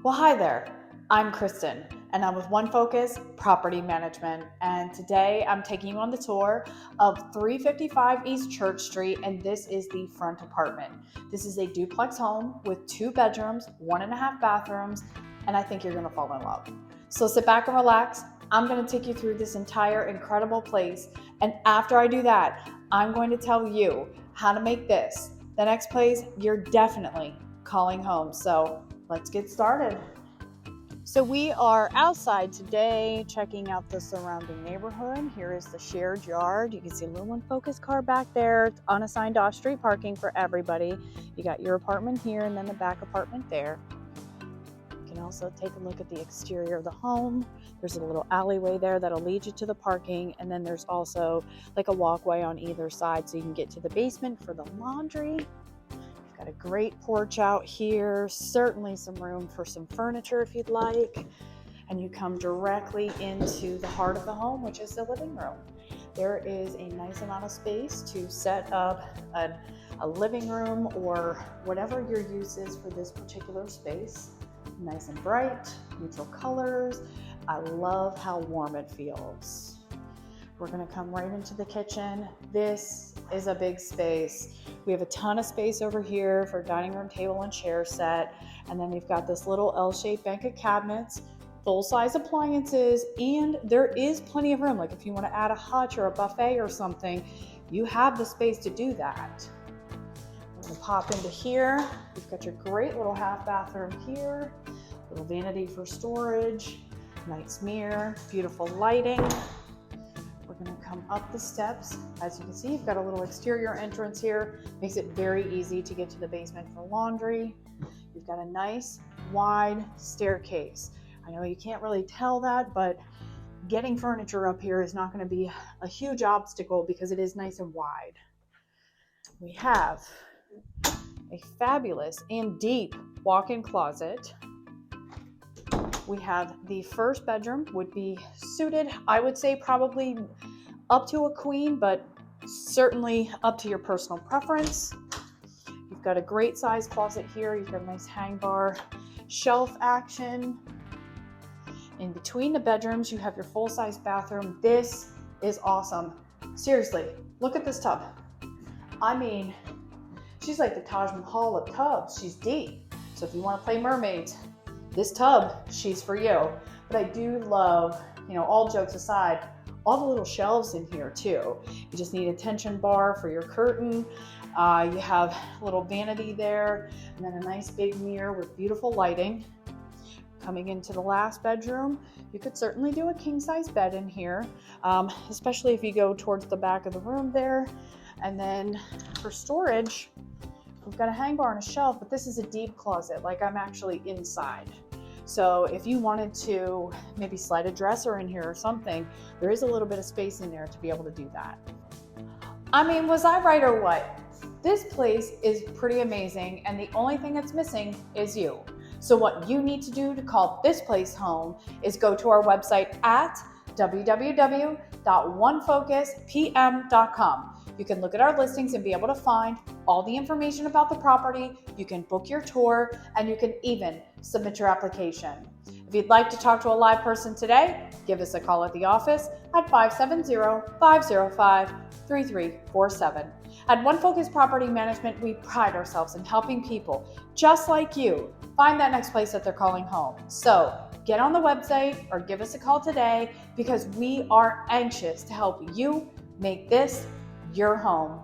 Well, hi there. I'm Kristen, and I'm with One Focus Property Management. And today I'm taking you on the tour of 355 East Church Street, and this is the front apartment. This is a duplex home with 2 bedrooms, 1.5 bathrooms, and I think you're going to fall in love. So sit back and relax. I'm going to take you through this entire incredible place, and after I do that, I'm going to tell you how to make this the next place you're definitely calling home. So let's get started. So we are outside today checking out the surrounding neighborhood. Here is the shared yard. You can see a little One Focus car back there. It's unassigned off-street parking for everybody. You got your apartment here and then the back apartment there. You can also take a look at the exterior of the home. There's a little alleyway there that'll lead you to the parking, and then there's also like a walkway on either side so you can get to the basement for the laundry. Got a great porch out here, certainly some room for some furniture if you'd like. And you come directly into the heart of the home, which is the living room. There is a nice amount of space to set up a living room or whatever your use is for this particular space. Nice and bright, neutral colors. I love how warm it feels. We're going to come right into the kitchen. This is a big space. We have a ton of space over here for dining room table and chair set. And then we've got this little L-shaped bank of cabinets, full-size appliances, and there is plenty of room. Like if you want to add a hutch or a buffet or something, you have the space to do that. We're going to pop into here. You've got your great little half bathroom here, little vanity for storage, nice mirror, beautiful lighting. We're going to come up the steps. As you can see, you've got a little exterior entrance here. Makes it very easy to get to the basement for laundry. You've got a nice wide staircase. I know you can't really tell that, but getting furniture up here is not going to be a huge obstacle because it is nice and wide. We have a fabulous and deep walk-in closet. We have the first bedroom would be suited, I would say probably up to a queen, but certainly up to your personal preference. You've got a great size closet here. You've got a nice hang bar, shelf action. In between the bedrooms, you have your full-size bathroom. This is awesome. Seriously, look at this tub. I mean, she's like the Taj Mahal of tubs. She's deep. So if you want to play mermaids, this tub, she's for you. But I do love, all jokes aside, all the little shelves in here too. You just need a tension bar for your curtain. You have a little vanity there, and then a nice big mirror with beautiful lighting. Coming into the last bedroom, you could certainly do a king-size bed in here, especially if you go towards the back of the room there. And then for storage, we've got a hang bar and a shelf, but this is a deep closet, like I'm actually inside. So if you wanted to maybe slide a dresser in here or something, there is a little bit of space in there to be able to do that. I mean, was I right or what? This place is pretty amazing, and the only thing that's missing is you. So what you need to do to call this place home is go to our website at www.onefocuspm.com. You can look at our listings and be able to find all the information about the property. You can book your tour, and you can even submit your application. If you'd like to talk to a live person today, give us a call at the office at 570-505-3347. At One Focus Property Management, we pride ourselves in helping people just like you find that next place that they're calling home. So get on the website or give us a call today because we are anxious to help you make this your home.